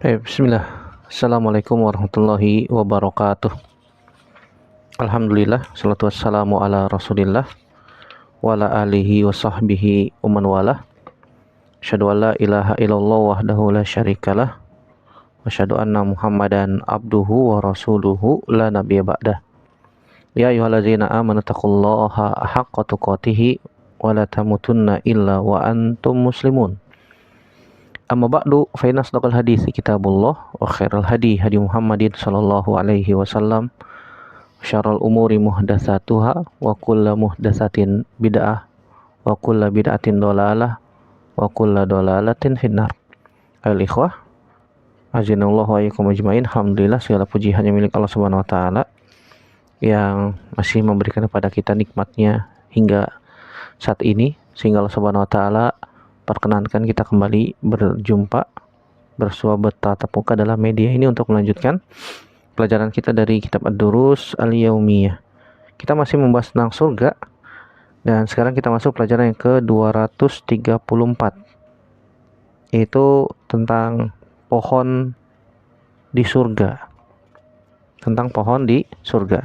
Bismillah. Assalamualaikum warahmatullahi wabarakatuh. Alhamdulillah, salatu wassalamu ala rasulillah wa ala alihi wa sahbihi uman walah. Asyhadu an la ilaha illallah wahdahu la syarikalah wa asyhadu anna muhammadan abduhu wa rasuluhu la nabiyya ba'dah. Ya ayyuhallazina amanu taqullaha haqqa tuqatih wa la tamutunna illa wa antum muslimun. Amma ba'du fa inna asdaqal hadithi kitabullah wa khairal hadi Muhammadin sallallahu alaihi wasallam wa syarrul umuri muhdatsatuha wa kullu muhdatsatin bid'ah wa kullu bid'atin dhalalah wa kullu dhalalatin finnar. Al ikhwah azinallahu wa iyyakum ajmain. Alhamdulillah, segala puji hanya milik Allah Subhanahu wa taala yang masih memberikan kepada kita nikmatnya hingga saat ini, sehingga Allah Subhanahu wa taala perkenankan kita kembali berjumpa, bersua bertatap muka dalam media ini untuk melanjutkan pelajaran kita dari kitab Ad-Durus Al-Yaumiyah. Kita masih membahas tentang surga, dan sekarang kita masuk pelajaran yang ke-234, yaitu tentang pohon di surga. Tentang pohon di surga.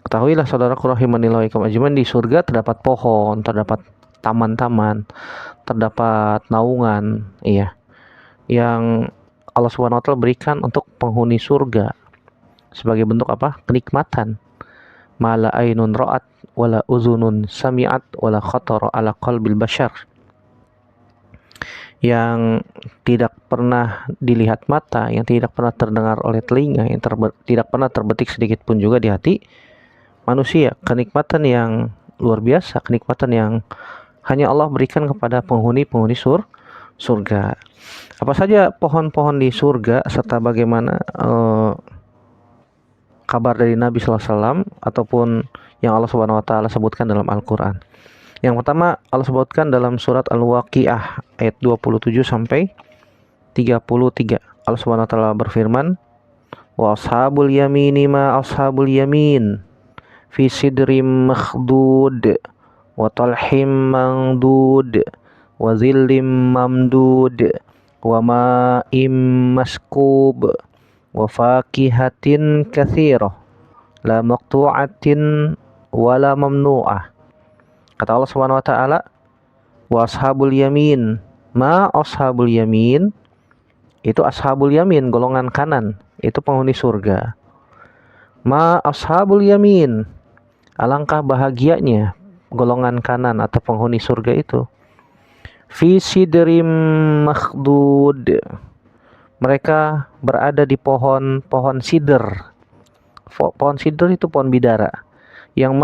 Ketahuilah saudaraku rahimanillah wa iyyakum ajmain, di surga terdapat pohon, terdapat taman-taman, terdapat naungan, yang Allah Subhanahu wa taala berikan untuk penghuni surga sebagai bentuk apa? Kenikmatan. Mala ainun ra'at wala uzunun sami'at wala khatara ala qalbil bashar. Yang tidak pernah dilihat mata, yang tidak pernah terdengar oleh telinga, yang tidak pernah terbetik sedikit pun juga di hati manusia. Kenikmatan yang luar biasa, kenikmatan yang hanya Allah berikan kepada penghuni-penghuni surga. Apa saja pohon-pohon di surga, serta bagaimana kabar dari Nabi SAW ataupun yang Allah Subhanahu wa taala sebutkan dalam Al-Qur'an. Yang pertama, Allah sebutkan dalam surat Al-Waqiah ayat 27 sampai 33. Allah Subhanahu wa taala berfirman, "Wa ashabul yamini ma ashabul yamin fi sidrim makhdud wa talhim mangdud wa zillim mamdud wa ma'im maskub wa fakihatin katsirah la maqtu'atin wa la mamnu'ah." Kata Allah Subhanahu wa taala, wa ashabul yamin, ma ashabul yamin, itu ashabul yamin, golongan kanan, itu penghuni surga. Ma ashabul yamin, alangkah bahagianya golongan kanan atau penghuni surga itu. Fi sidrim makhdud, mereka berada di pohon sidr. Pohon sidr itu pohon bidara. Yang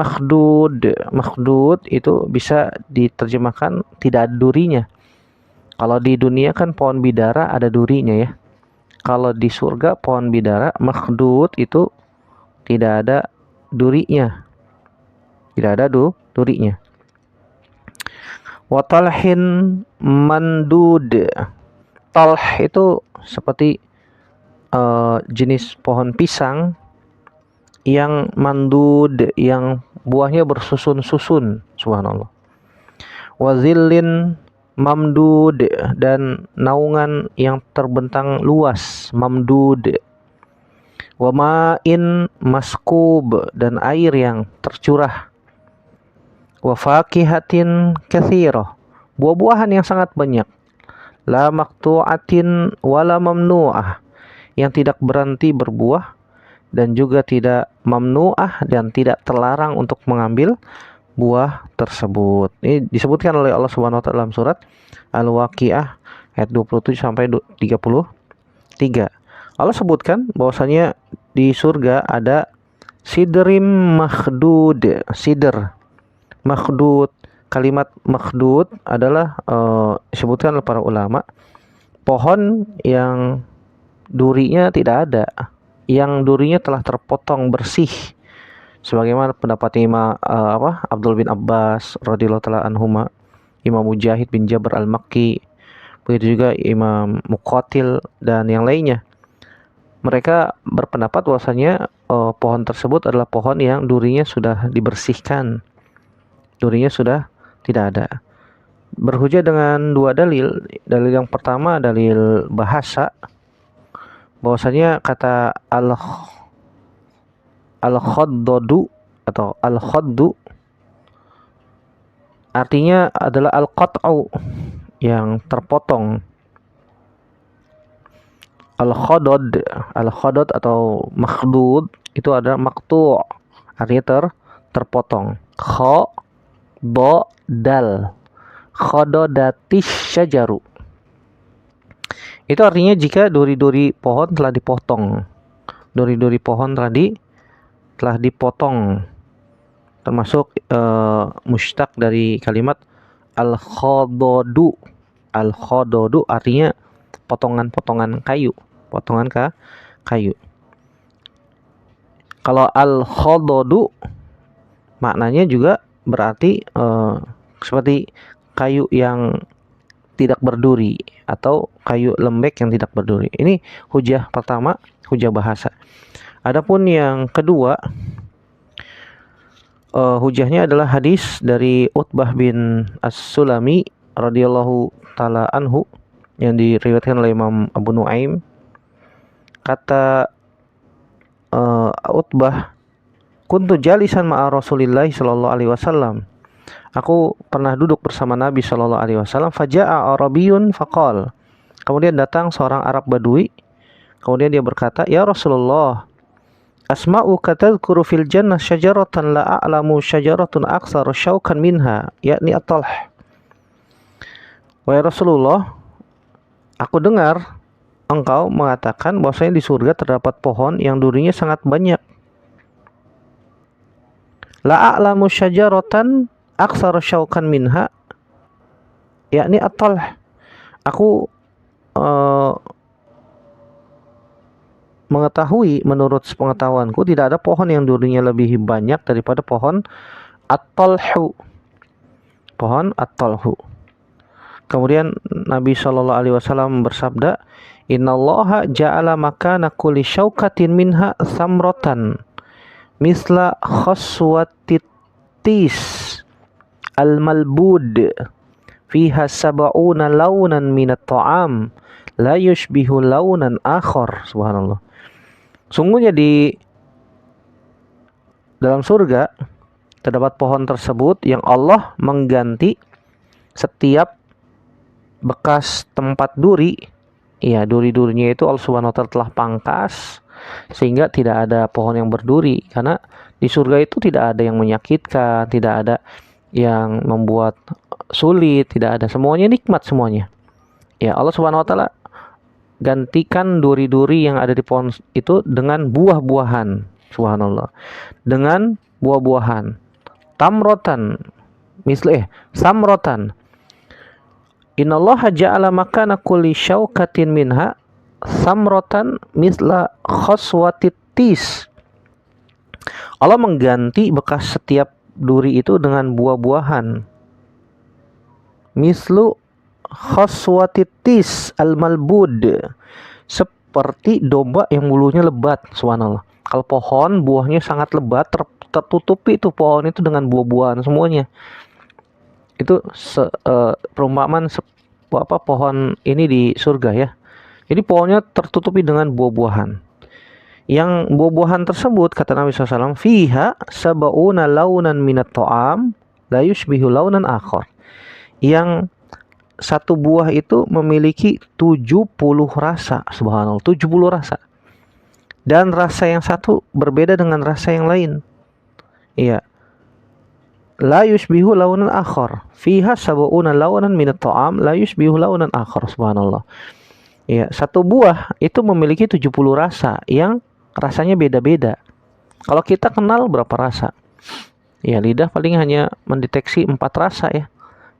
makhdud itu bisa diterjemahkan tidak ada durinya. Kalau di dunia kan pohon bidara ada durinya ya. Kalau di surga pohon bidara makhdud itu tidak ada durinya. Tidak ada durinya. Wa talhin mandud. Talh itu seperti jenis pohon pisang yang mandud, yang buahnya bersusun-susun, subhanallah. Wa zillin mamdud, dan naungan yang terbentang luas, mamdud. Wa ma'in maskub, dan air yang tercurah. Wa fakihatin katsirah, buah-buahan yang sangat banyak. La maqtu'atin wala mamnu'ah, yang tidak berhenti berbuah dan juga tidak mamnu'ah, dan tidak terlarang untuk mengambil buah tersebut. Ini disebutkan oleh Allah Subhanahu wa taala dalam surat Al-Waqiah ayat 27 sampai 33. Allah sebutkan bahwasanya di surga ada sidrim makhdud. Sidr makhdud, kalimat makhdud adalah disebutkan oleh para ulama pohon yang durinya tidak ada, yang durinya telah terpotong bersih, sebagaimana pendapat Imam Abdul bin Abbas radhiyallahu taala anhuma, Imam Mujahid bin Jabr al-Makki, begitu juga Imam Muqatil dan yang lainnya. Mereka berpendapat bahwasanya pohon tersebut adalah pohon yang durinya sudah dibersihkan, durinya sudah tidak ada. Berhujah dengan dua dalil. Dalil yang pertama dalil bahasa, bahwasanya kata al-khaddadu atau al-khaddu artinya adalah al-qat'u, yang terpotong. Al-khaddad atau makhdud itu ada maqtu', artinya terpotong. Kha do dal, khadadatis syajaru, itu artinya jika duri-duri pohon telah dipotong. Duri-duri pohon telah dipotong, termasuk mustaq dari kalimat al-khadadu. Al-khadadu artinya potongan-potongan kayu, kayu. Kalau al-khadadu maknanya juga berarti seperti kayu yang tidak berduri atau kayu lembek yang tidak berduri. Ini hujah pertama, hujah bahasa. Adapun yang kedua, hujahnya adalah hadis dari Utbah bin As-Sulami radhiyallahu taala anhu yang diriwayatkan oleh Imam Abu Nuaim. Kata Utbah, kuntu jalisan ma'a Rasulillah sallallahu alaihi wasallam. Aku pernah duduk bersama Nabi sallallahu alaihi wasallam. Faja'a Arabiyyun faqal. Kemudian datang seorang Arab Badui. Kemudian dia berkata, "Ya Rasulullah, asma'uka tadhkuru fil jannah syajaratan la a'lamu syajaratun aktsara syaukan minha, yakni at-talh." Wahai Rasulullah, aku dengar engkau mengatakan bahwasanya di surga terdapat pohon yang durinya sangat banyak. La a'lamu syajaratan aktsara syaukan minha, yakni at-talh. Aku mengetahui, menurut pengetahuanku tidak ada pohon yang durinya lebih banyak daripada pohon at-talhu. Pohon at-talhu. Kemudian Nabi Shallallahu alaihi wasallam bersabda, "Innallaha ja'ala makana kulli syaukatin minha samratan misla khaswatit tis al-malbud fiha sab'una launan minat ta'am la yushbihu launan akhar." Subhanallah. Sungguhnya di dalam surga terdapat pohon tersebut yang Allah mengganti setiap bekas tempat duri. Ya, duri-durinya itu Allah Subhanahu wa taala telah pangkas sehingga tidak ada pohon yang berduri, karena di surga itu tidak ada yang menyakitkan, tidak ada yang membuat sulit, tidak ada, semuanya nikmat semuanya. Ya, Allah Subhanahu wa taala gantikan duri-duri yang ada di pohon itu dengan buah-buahan. Subhanallah. Dengan buah-buahan. Tamrotan samrotan. Innallaha ja'ala makana kulli syaukatin minha samrotan misla khaswatit tis. Allah mengganti bekas setiap duri itu dengan buah-buahan. Mislu khaswatit tis al-malbud, seperti domba yang bulunya lebat. Subhanallah. Kalau pohon buahnya sangat lebat, tertutupi itu pohon itu dengan buah-buahan semuanya. Itu perumpamaan pohon ini di surga ya. Jadi pohonnya tertutupi dengan buah-buahan. Yang buah-buahan tersebut kata Nabi SAW, fiha sab'una launan minat ta'am la yushbihu launan akhar. Yang satu buah itu memiliki 70 rasa. Subhanallah, 70 rasa. Dan rasa yang satu berbeda dengan rasa yang lain. Iya. La yushbihu launan akhar. Fiha sab'una launan minat ta'am la yushbihu launan akhar. Subhanallah. Ya, satu buah itu memiliki 70 rasa yang rasanya beda-beda. Kalau kita kenal berapa rasa? Ya, lidah paling hanya mendeteksi 4 rasa ya.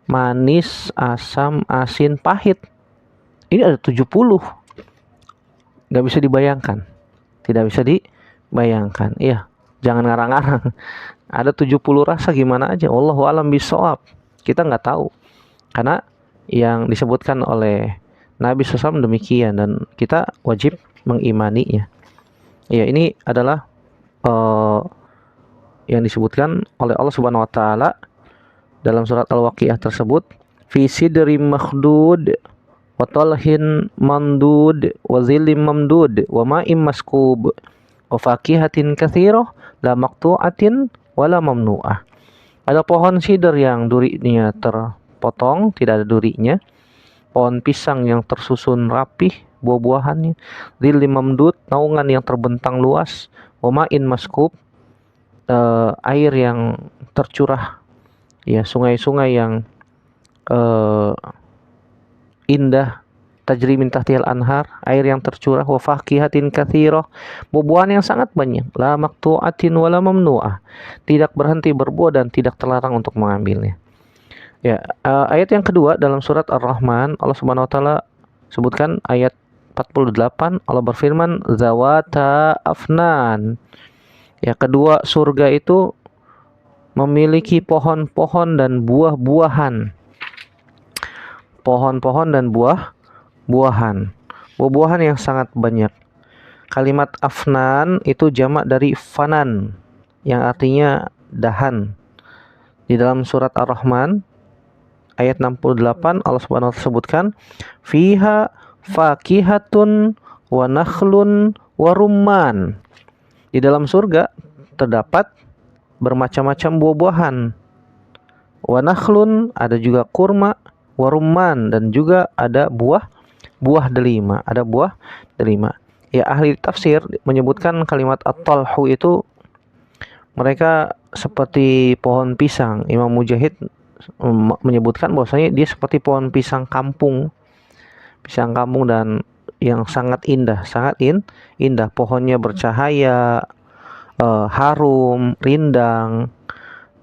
Manis, asam, asin, pahit. Ini ada 70. Gak bisa dibayangkan. Tidak bisa dibayangkan. Iya, jangan ngarang-ngarang. Ada 70 rasa gimana aja. Wallahu a'lam bishawab. Kita nggak tahu. Karena yang disebutkan oleh Nabi SAW demikian, dan kita wajib mengimaninya. Ya, ini adalah yang disebutkan oleh Allah Subhanahu wa taala dalam surat Al-Waqiah tersebut, fi sidri makhdud, wa talhin mamdud wa zillim mamdud wa ma'im maskub wa fakihatin katsirah la maqtu'atin wala mamnu'ah. Ada pohon sidr yang durinya terpotong, tidak ada durinya. Pohon pisang yang tersusun rapih buah-buahannya. Zillim mamdud, naungan yang terbentang luas. Wa ma'in maskub, air yang tercurah, ya, sungai-sungai yang indah, tajri min tahtihal anhar, air yang tercurah. Wa fakihatin katsirah, buah-buahan yang sangat banyak. La maqtu'atin wala mamnu'ah, tidak berhenti berbuah dan tidak terlarang untuk mengambilnya. Ya, ayat yang kedua dalam surat Ar-Rahman, Allah Subhanahu wa taala sebutkan ayat 48, Allah berfirman zawata afnan. Ya, kedua surga itu memiliki pohon-pohon dan buah-buahan. Pohon-pohon dan buah-buahan. Buah-buahan yang sangat banyak. Kalimat afnan itu jamak dari fanan, yang artinya dahan. Di dalam surat Ar-Rahman ayat 68, Allah Subhanahu wa taala sebutkan fiha fakihatun wa nakhlun wa rumman. Di dalam surga terdapat bermacam-macam buah-buahan. Wa nakhlun, ada juga kurma, wa rumman, dan juga ada buah delima, ada buah delima. Ya, ahli tafsir menyebutkan kalimat at-talhu itu mereka seperti pohon pisang. Imam Mujahid menyebutkan bahwasanya dia seperti pohon pisang kampung dan yang sangat indah, indah. Pohonnya bercahaya, harum, rindang,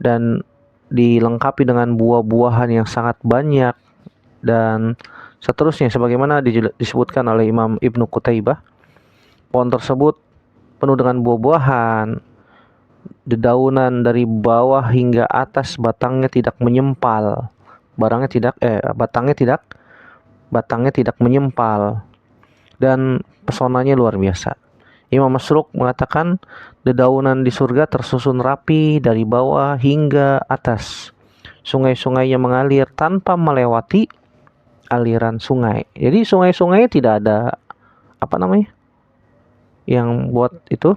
dan dilengkapi dengan buah-buahan yang sangat banyak dan seterusnya, sebagaimana disebutkan oleh Imam Ibnu Qutaibah. Pohon tersebut penuh dengan buah-buahan, dedaunan dari bawah hingga atas, batangnya tidak menyempal, batangnya tidak menyempal, dan pesonanya luar biasa. Imam Masruq mengatakan dedaunan di surga tersusun rapi dari bawah hingga atas. Sungai-sungainya mengalir tanpa melewati aliran sungai. Jadi sungai-sungainya tidak ada yang buat itu,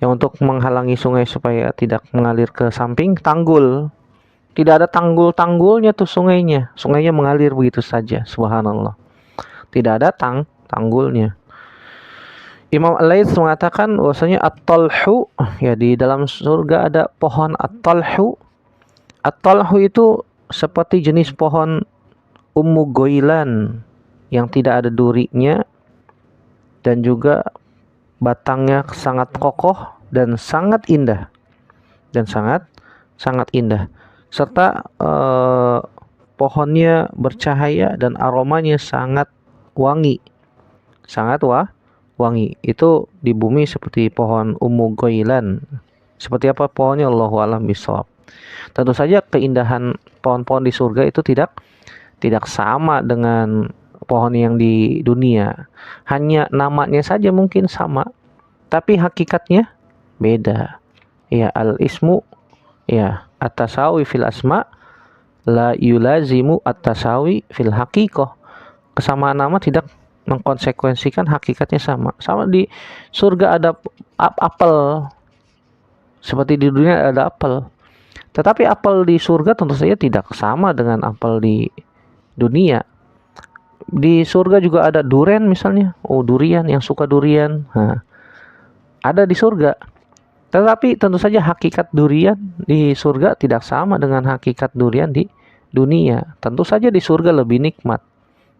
yang untuk menghalangi sungai supaya tidak mengalir ke samping, tanggul. Tidak ada tanggul-tanggulnya tuh sungainya. Sungainya mengalir begitu saja, subhanallah. Tidak ada tanggulnya. Imam Al-Laits mengatakan bahwasanya at-talhu, ya, di dalam surga ada pohon at-talhu. At-talhu itu seperti jenis pohon Ummu Goilan yang tidak ada durinya, dan juga batangnya sangat kokoh dan sangat indah, serta pohonnya bercahaya dan aromanya sangat wangi, wangi. Itu di bumi seperti pohon Ummu Goilan. Seperti apa pohonnya, Allahu a'lam bishawab. Tentu saja keindahan pohon-pohon di surga itu tidak sama dengan pohon yang di dunia. Hanya namanya saja mungkin sama, tapi hakikatnya beda. Ya, al-ismu, ya, at-tasawi fil asma la yulazimu at-tasawi fil haqiqah. Kesamaan nama tidak mengkonsekuensikan hakikatnya sama. Sama di surga ada apel, seperti di dunia ada apel. Tetapi apel di surga tentu saja tidak sama dengan apel di dunia. Di surga juga ada durian misalnya. Durian, yang suka durian, ada di surga. Tetapi tentu saja hakikat durian di surga tidak sama dengan hakikat durian di dunia. Tentu saja di surga lebih nikmat.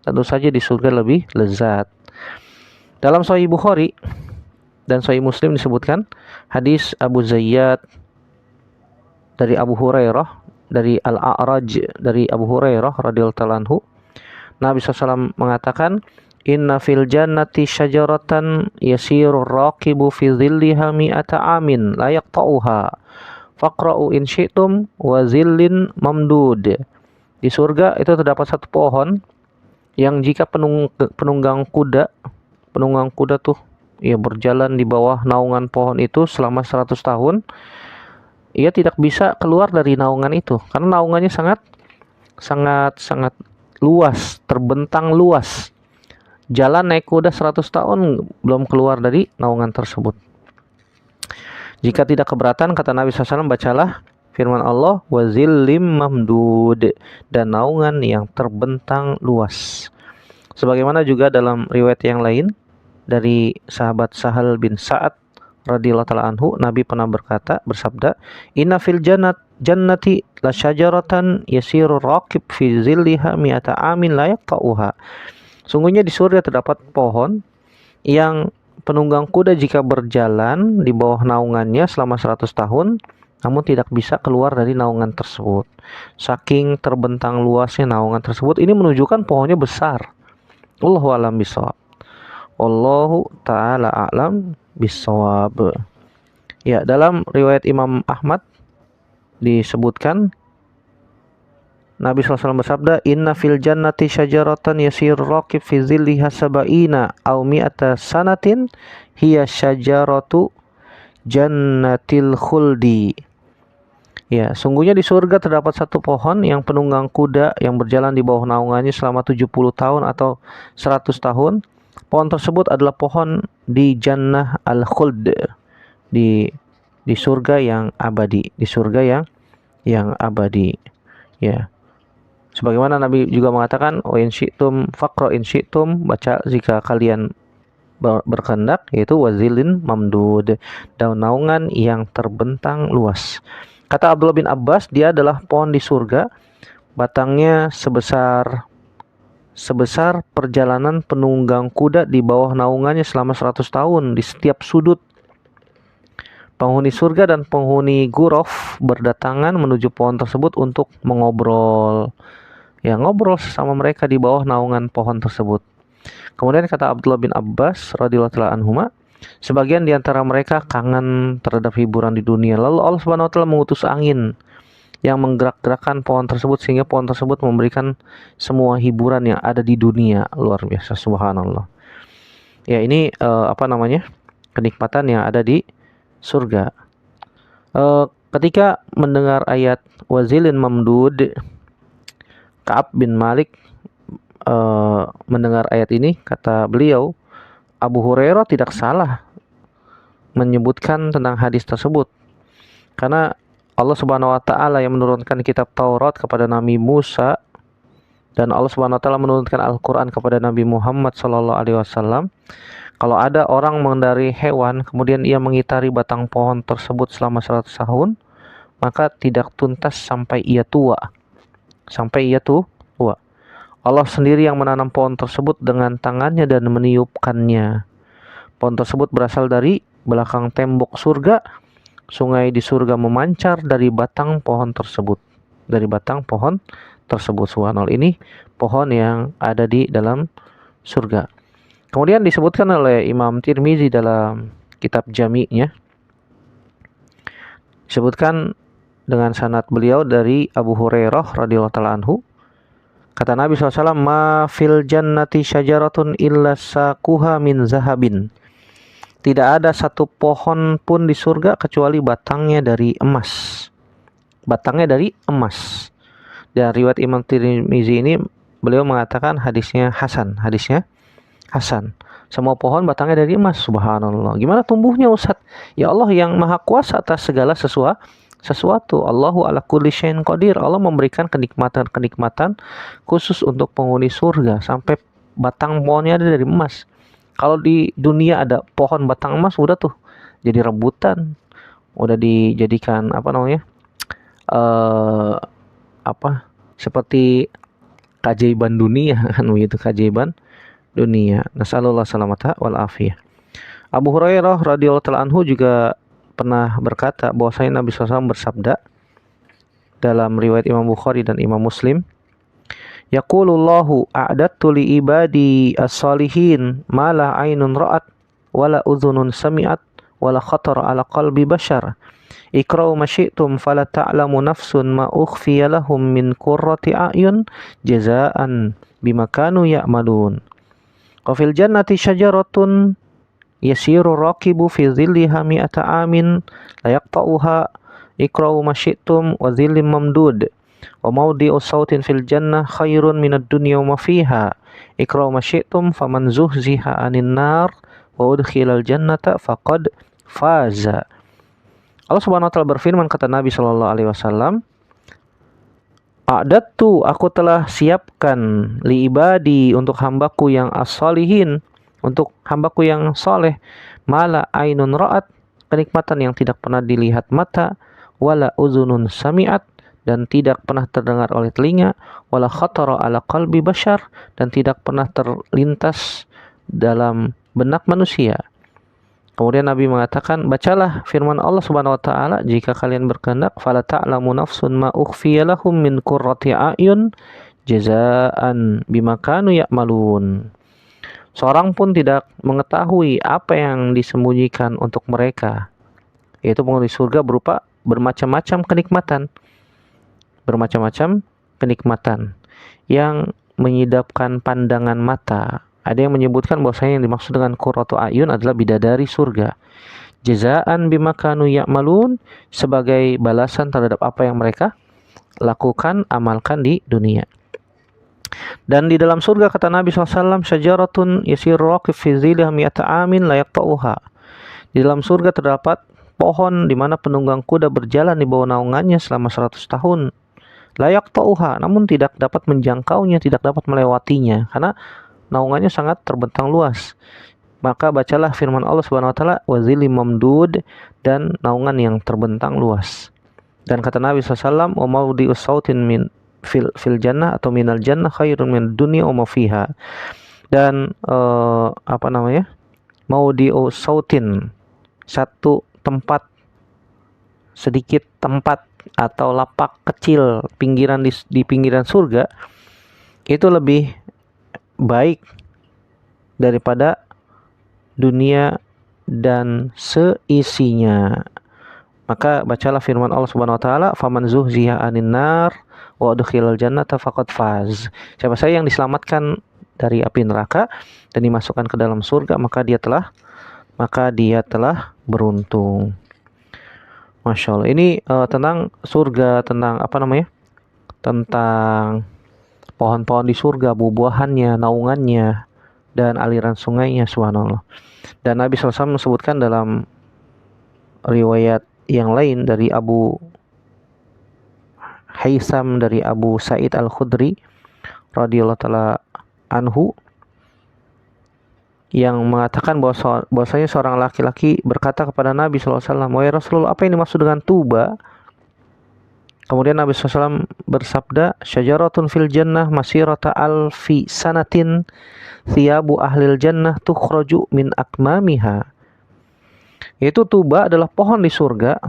Tentu saja di surga lebih lezat. Dalam Sahih Bukhari dan Sahih Muslim disebutkan hadis Abu Zayyad dari Abu Hurairah, dari Al-A'raj dari Abu Hurairah radhiyallahu anhu, Nabi SAW mengatakan, inna fil jannati syajaratan yasirur raqibu fi dhilliha mi'ata amin la yaqta'uha faqra'u in syi'tum wa zillin mamdud. Di surga itu terdapat satu pohon yang jika penunggang kuda tuh, ia berjalan di bawah naungan pohon itu selama 100 tahun, ia tidak bisa keluar dari naungan itu karena naungannya sangat luas, terbentang luas. Jalan naik kuda 100 tahun belum keluar dari naungan tersebut. Jika tidak keberatan, kata Nabi SAW, bacalah firman Allah, wa zillim mamdud, dan naungan yang terbentang luas. Sebagaimana juga dalam riwayat yang lain dari sahabat Sahal bin Sa'ad radhiyallahu ta'ala anhu, Nabi pernah bersabda, inna fil jannati la syajaratan yasiru raqib fi zilliha mi'ata amin la yaqta'uha. Sungguhnya di surga terdapat pohon yang penunggang kuda jika berjalan di bawah naungannya selama 100 tahun namun tidak bisa keluar dari naungan tersebut. Saking terbentang luasnya naungan tersebut, ini menunjukkan pohonnya besar. Wallahu a'lam bishawab. Wallahu ta'ala a'lam bishawab. Ya, dalam riwayat Imam Ahmad disebutkan Nabi SAW bersabda, inna fil jannati syajaratan yasir raqib fi zilliha sab'ina aw mi'ata sanatin hiya syajaratu jannatil khuldi. Ya, sungguhnya di surga terdapat satu pohon yang penunggang kuda yang berjalan di bawah naungannya selama 70 tahun atau 100 tahun. Pohon tersebut adalah pohon di Jannah al-Khuld, di surga yang abadi, di surga yang abadi. Ya. Sebagaimana Nabi juga mengatakan, wa in syi'tum faqra in syi'tum, baca jika kalian berkehendak, yaitu wazilin mamdud, daun naungan yang terbentang luas. Kata Abdullah bin Abbas, dia adalah pohon di surga, batangnya sebesar perjalanan penunggang kuda di bawah naungannya selama 100 tahun di setiap sudut. Penghuni surga dan penghuni Ghuraf berdatangan menuju pohon tersebut untuk mengobrol. Ya, ngobrol sama mereka di bawah naungan pohon tersebut. Kemudian kata Abdullah bin Abbas radhiyallahu ta'ala anhuma, sebagian di antara mereka kangen terhadap hiburan di dunia. Lalu Allah Subhanahu wa taala mengutus angin yang menggerak-gerakkan pohon tersebut sehingga pohon tersebut memberikan semua hiburan yang ada di dunia. Luar biasa, subhanallah. Ya, ini kenikmatan yang ada di surga. Ketika mendengar ayat wazilin mamdud, Ka'ab bin Malik mendengar ayat ini, kata beliau, Abu Hurairah tidak salah menyebutkan tentang hadis tersebut, karena Allah Subhanahu wa taala yang menurunkan kitab Taurat kepada Nabi Musa dan Allah Subhanahu wa taala menurunkan Al-Qur'an kepada Nabi Muhammad sallallahu alaihi wasallam. Kalau ada orang mengendarai hewan kemudian ia mengitari batang pohon tersebut selama 100 tahun, maka tidak tuntas sampai ia tua. Allah sendiri yang menanam pohon tersebut dengan tangannya dan meniupkannya. Pohon tersebut berasal dari belakang tembok surga. Sungai di surga memancar dari batang pohon tersebut. Subhanallah, ini pohon yang ada di dalam surga. Kemudian disebutkan oleh Imam Tirmizi dalam kitab Jami'-nya. Disebutkan dengan sanad beliau dari Abu Hurairah radhiyallahu ta'ala anhu. Kata Nabi SAW, ma fil jannati syajaratun illa saquha min zahabin. Tidak ada satu pohon pun di surga kecuali batangnya dari emas. Dan riwayat Imam Tirmizi ini beliau mengatakan hadisnya hasan. Semua pohon batangnya dari emas. Subhanallah. Gimana tumbuhnya, Ustaz? Ya Allah yang maha kuasa atas segala sesuatu. Allahu ala kulli syai'in qadir. Allah memberikan kenikmatan khusus untuk penghuni surga sampai batang pohonnya ada dari emas. Kalau di dunia ada pohon batang emas, udah tuh jadi rebutan, udah dijadikan seperti keajaiban dunia kan begitu, keajaiban dunia. Nasallallahu salamata wal afiyah. Abu Hurairah radhiyallahu ta'ala anhu juga pernah berkata bahwasanya Nabi SAW bersabda dalam riwayat Imam Bukhari dan Imam Muslim, yaqulullahu a'dattu li ibadi as-salihin ma la ainun ra'at wala udhunun sami'at wala khatar ala qalbi bashar ikra'u ma syi'tum fala ta'lamu nafsun ma ukhfiya lahum min qurrati a'yun jazaan bima kanu ya'malun. Wa fil jannati syajaratun yasiru raqibu fi dhilliha mi'ata amin la yaqta'uha ikra'u ma syi'tum wa dhillim mamdud Wa mawdi'u sautin fil jannah khairun minad dunya wa ma fiha. Iqra'u ma syi'tum faman zuhziha 'anil nar wa udkhilal jannata faqad faza. Allah Subhanahu wa taala berfirman, kata Nabi sallallahu alaihi wasallam, A'dadtu, aku telah siapkan li ibadi, untuk hambaku yang as-solihin, untuk hambaku yang soleh, mala ainun ra'at, kenikmatan yang tidak pernah dilihat mata, wala uzunun sami'at, dan tidak pernah terdengar oleh telinga, wala khatara ala qalbi bashar, dan tidak pernah terlintas dalam benak manusia. Kemudian Nabi mengatakan, bacalah firman Allah Subhanahu wa taala, jika kalian berkehendak, fala ta'lamu nafsun ma ukhfiya lahum min qurrati a'yun jazaan bima kanu ya'malun. Seorang pun tidak mengetahui apa yang disembunyikan untuk mereka, yaitu penghuni surga berupa bermacam-macam kenikmatan. Bermacam-macam kenikmatan yang menyidapkan pandangan mata. Ada yang menyebutkan bahwasanya yang dimaksud dengan qurratu ayun adalah bidadari surga. Jazaan bima kanu ya'malun, sebagai balasan terhadap apa yang mereka lakukan, amalkan di dunia. Dan di dalam surga, kata Nabi SAW, syajaratun yasiru raqib fi zilliha mi'ata amin la yaqta'uha. Di dalam surga terdapat pohon di mana penunggang kuda berjalan di bawah naungannya selama 100 tahun. La yaqta'uha, namun tidak dapat menjangkaunya, tidak dapat melewatinya, karena naungannya sangat terbentang luas. Maka bacalah firman Allah Subhanahu wa taala, wa zillim mamdud, dan naungan yang terbentang luas. Dan kata Nabi SAW, wa mawdi'us sautin min fil jannah atau minal jannah khairun min dunya wa ma fiha. Dan mawdi'us sautin, satu tempat, sedikit tempat atau lapak kecil pinggiran di pinggiran surga, itu lebih baik daripada dunia dan seisinya. Maka bacalah firman Allah Subhanahu wa taala, faman zuhziha 'anil nar wa udkhilal jannata faqad faz. Siapa saja yang diselamatkan dari api neraka dan dimasukkan ke dalam surga, maka dia telah beruntung. Masya Allah. Ini tentang surga, tentang tentang pohon-pohon di surga, buah-buahannya, naungannya, dan aliran sungainya, subhanallah. Dan Nabi SAW menyebutkan dalam riwayat yang lain dari Abu Haitham, dari Abu Sa'id Al-Khudri radhiyallahu ta'ala anhu, yang mengatakan bahwasanya seorang laki-laki berkata kepada Nabi SAW, wahai Rasulullah, apa yang dimaksud dengan tuba? Kemudian Nabi SAW bersabda, syajaratun fil jannah masirata alfi sanatin thiyabu ahlil jannah tukhraju min akmamiha. Yaitu tuba adalah pohon di surga,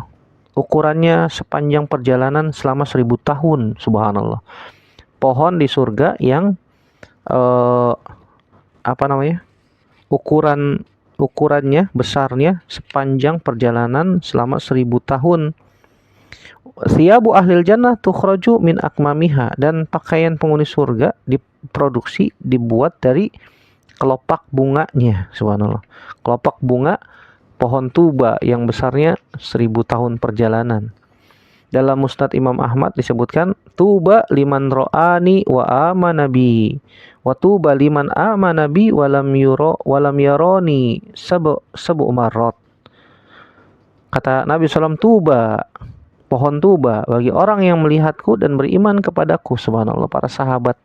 ukurannya sepanjang perjalanan selama 1000 tahun, subhanallah. Pohon di surga yang ukurannya besarnya sepanjang perjalanan selama 1000 tahun. Thiyabu ahlil jannah tukhraju min akmamiha, dan pakaian penghuni surga dibuat dari kelopak bunganya, subhanallah. Kelopak bunga pohon tuba yang besarnya 1000 tahun perjalanan. Dalam Musnad Imam Ahmad disebutkan, tuba liman ro'ani wa amanabi, wa tuba liman amanabi walam yaroni sabu marot. Kata Nabi SAW, tuba, pohon tuba bagi orang yang melihatku dan beriman kepadaku. Subhanallah, para sahabat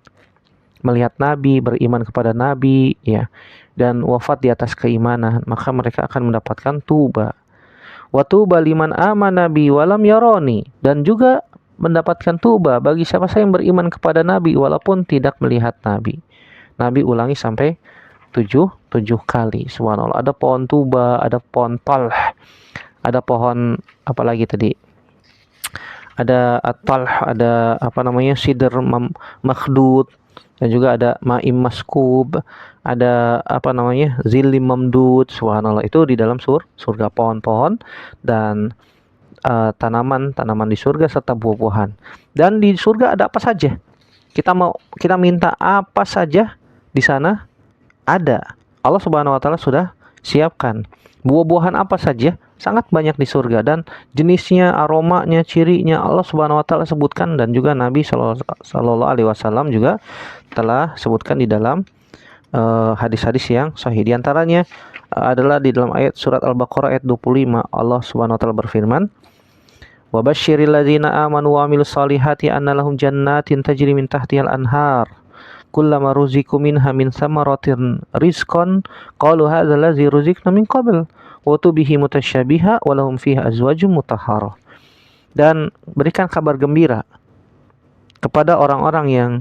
melihat Nabi, beriman kepada Nabi, ya, dan wafat di atas keimanan, maka mereka akan mendapatkan tuba. Wa tuba liman amana bi walam yaroni, dan juga mendapatkan tuba bagi siapa saja yang beriman kepada Nabi walaupun tidak melihat Nabi. Nabi ulangi sampai 7 kali. Subhanallah. Ada pohon tuba, ada pohon talh, ada pohon apa lagi tadi? Ada at-talh, ada sidr makhdud, dan juga ada ma'im maskub, ada zillim mamdud. Subhanallah, itu di dalam surga, pohon-pohon dan tanaman-tanaman di surga serta buah-buahan. Dan di surga ada apa saja? Kita minta apa saja di sana ada. Allah Subhanahu wa taala sudah siapkan. Buah-buahan apa saja sangat banyak di surga, dan jenisnya, aromanya, cirinya Allah Subhanahu wa taala sebutkan, dan juga Nabi sallallahu alaihi wasallam juga telah sebutkan di dalam hadis-hadis yang sahih. Di antaranya adalah di dalam ayat surat Al-Baqarah ayat 25, Allah Subhanahu wa taala berfirman, "Wa basyiril ladzina amanu wa amilus solihati anna lahum jannatin tajri min tahtihal anhar. Kullama ruziku minha min samaratin rizqan qalu hadzal ladzi ruzikna min qabl wa tubihi mutasyabiha wa lahum fiha azwajum mutahharah." Dan berikan kabar gembira kepada orang-orang yang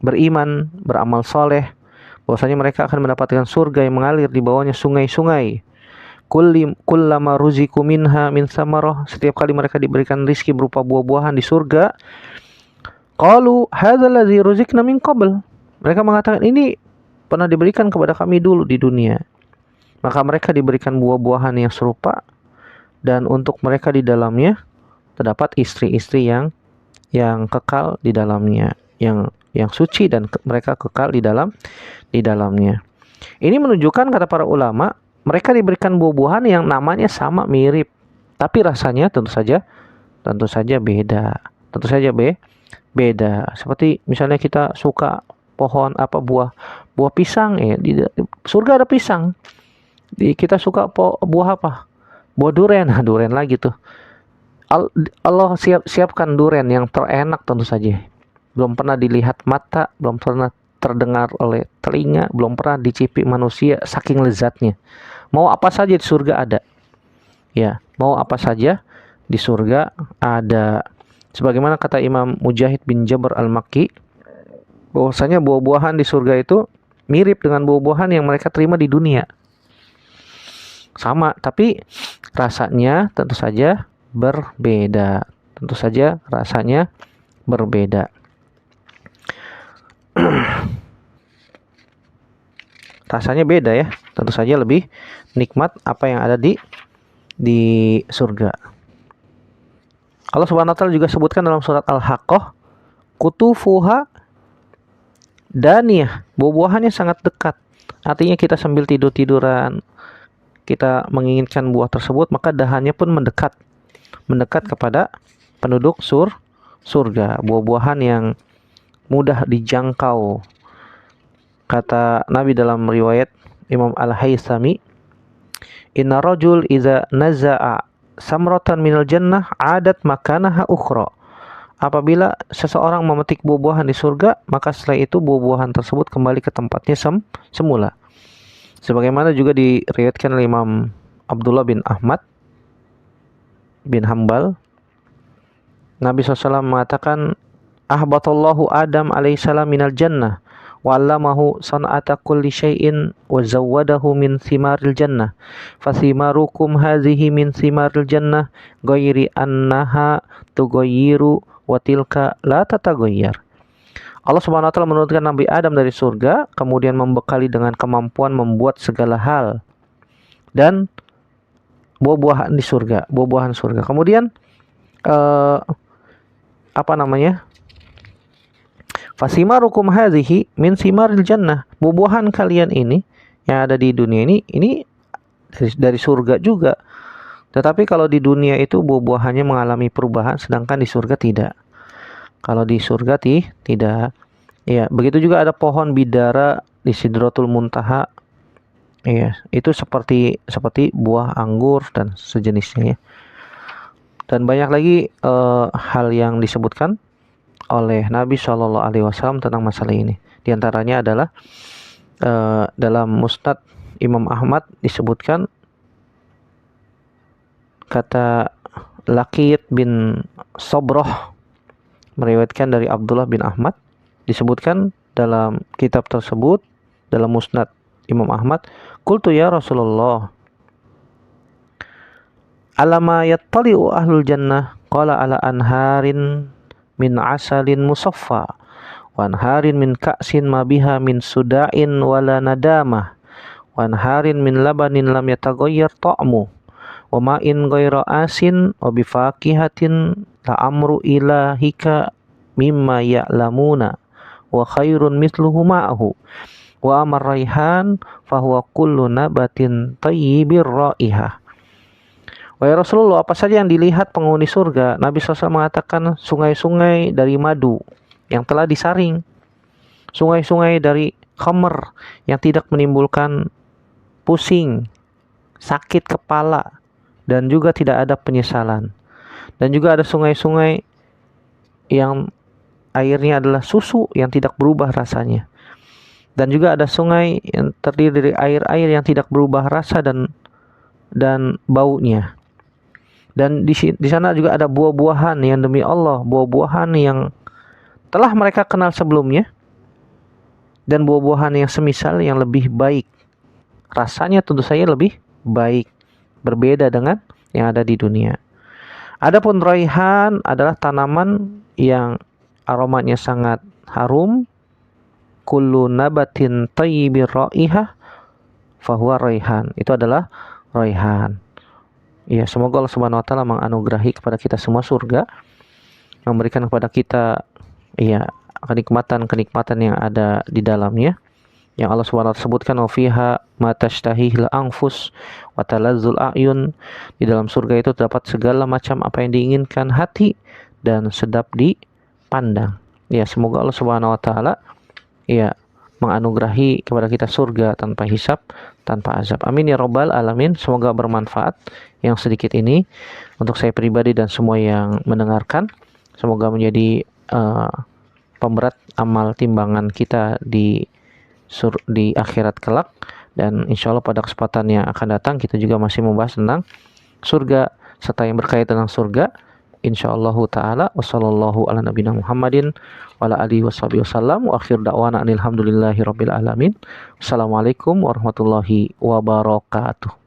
beriman, beramal soleh, bahwasanya mereka akan mendapatkan surga yang mengalir di bawahnya sungai-sungai. Kullama ruziku minha min samarah, setiap kali mereka diberikan rizki berupa buah-buahan di surga, qalu hadzal ladzi ruzikna min qabl, mereka mengatakan ini pernah diberikan kepada kami dulu di dunia. Maka mereka diberikan buah-buahan yang serupa, dan untuk mereka di dalamnya terdapat istri-istri yang kekal di dalamnya, yang suci, dan mereka kekal di dalamnya. Ini menunjukkan, kata para ulama, mereka diberikan buah-buahan yang namanya sama, mirip, tapi rasanya tentu saja beda. Tentu saja beda. Seperti misalnya kita suka pohon buah pisang, di surga ada pisang. Kita suka buah apa? Buah durian. Nah, durian lagi tuh. Allah siapkan durian yang terenak tentu saja. Belum pernah dilihat mata, belum pernah terdengar oleh telinga, belum pernah dicicipi manusia, saking lezatnya. Mau apa saja di surga ada. Ya, mau apa saja di surga ada. Sebagaimana kata Imam Mujahid bin Jabr al-Makki, bahwasanya buah-buahan di surga itu mirip dengan buah-buahan yang mereka terima di dunia. Sama, tapi rasanya tentu saja berbeda. Tentu saja rasanya berbeda. Rasanya beda ya, tentu saja lebih nikmat apa yang ada di surga. Allah Subhanahu wa taala juga sebutkan dalam surat Al-Haqqah, kutufuha daniyah, buah-buahannya sangat dekat. Artinya kita sambil tidur-tiduran, kita menginginkan buah tersebut, maka dahannya pun mendekat kepada penduduk surga. Buah-buahan yang mudah dijangkau. Kata Nabi dalam riwayat Imam Al-Haythami, inna rajul iza naza'a samratan minal jannah adat makanaha ukhra. Apabila seseorang memetik buah-buahan di surga, maka setelah itu buah-buahan tersebut kembali ke tempatnya semula. Sebagaimana juga diriwayatkan oleh Imam Abdullah bin Ahmad bin Hambal, Nabi SAW mengatakan, ahbatallahu Adam alaihissalam minal jannah wa 'allamahu san'ata kulli syai'in wa zawwadahu min thimaril jannah fathimarukum hadhihi min thimaril jannah ghairi annaha tughayyiru wa tilka la tataghayyar. Allah Subhanahu wa taala menurunkan Nabi Adam dari surga, kemudian membekali dengan kemampuan membuat segala hal dan buah-buahan di surga, buah-buahan surga. Kemudian fasimarukum hadhihi min simaril jannah, buah-buahan kalian ini yang ada di dunia ini dari surga juga. Tetapi kalau di dunia itu buah-buahannya mengalami perubahan, sedangkan di surga tidak. Kalau di surga tidak. Ya, begitu juga ada pohon bidara di Sidratul Muntaha. Ya, itu seperti buah anggur dan sejenisnya ya. Dan banyak lagi hal yang disebutkan oleh Nabi Shallallahu Alaihi Wasallam tentang masalah ini. Di antaranya adalah dalam Musnad Imam Ahmad disebutkan, kata Laqit bin Sobroh meriwayatkan dari Abdullah bin Ahmad, disebutkan dalam kitab tersebut, dalam Musnad Imam Ahmad, qultu ya Rasulullah, alama yattali'u ahlul jannah, qala ala anharin min asalin musaffa wa anharin min ka'sin ma biha min suda'in wala nadamah wa anharin min labanin lam yataghayyar ta'mu wa ma'in ghaira asin wa bifaqihatin la amru ilahika mimma ya'lamuna wa khairun mithluhu ma'ahu Wa amar raihan fahuwa kullu nabatin thayyibir raihah. Wahai Rasulullah, apa saja yang dilihat penghuni surga? Nabi SAW mengatakan sungai-sungai dari madu yang telah disaring, sungai-sungai dari khamr yang tidak menimbulkan pusing, sakit kepala, dan juga tidak ada penyesalan. Dan juga ada sungai-sungai yang airnya adalah susu yang tidak berubah rasanya. Dan juga ada sungai yang terdiri dari air-air yang tidak berubah rasa dan baunya. Dan di sana juga ada buah-buahan yang demi Allah, buah-buahan yang telah mereka kenal sebelumnya, dan buah-buahan yang semisal yang lebih baik. Rasanya tentu saja lebih baik, berbeda dengan yang ada di dunia. Adapun raihan adalah tanaman yang aromanya sangat harum. Kullu nabatin thayyibir raihah fahuwa raihan. Itu adalah raihan. Ya, semoga Allah Subhanahu wa taala menganugerahi kepada kita semua surga, memberikan kepada kita ya kenikmatan-kenikmatan yang ada di dalamnya. Yang Allah Subhanahu wa taala sebutkan, wa fiha ma tashtahihil anfus wa talazzul a'yun. Di dalam surga itu terdapat segala macam apa yang diinginkan hati dan sedap dipandang. Ya, semoga Allah Subhanahu wa taala ya menganugerahi kepada kita surga tanpa hisab, tanpa azab. Amin ya rabbal alamin. Semoga bermanfaat yang sedikit ini untuk saya pribadi dan semua yang mendengarkan. Semoga menjadi pemberat amal timbangan kita di akhirat kelak. Dan insya Allah pada kesempatan yang akan datang kita juga masih membahas tentang surga serta yang berkaitan dengan surga. Insyaallah ta'ala. Wassallallahu ala nabiyina Muhammadin wa ala alihi wasallam. Wa akhir da'wana alhamdulillahi rabbil alamin. Assalamualaikum warahmatullahi wabarakatuh.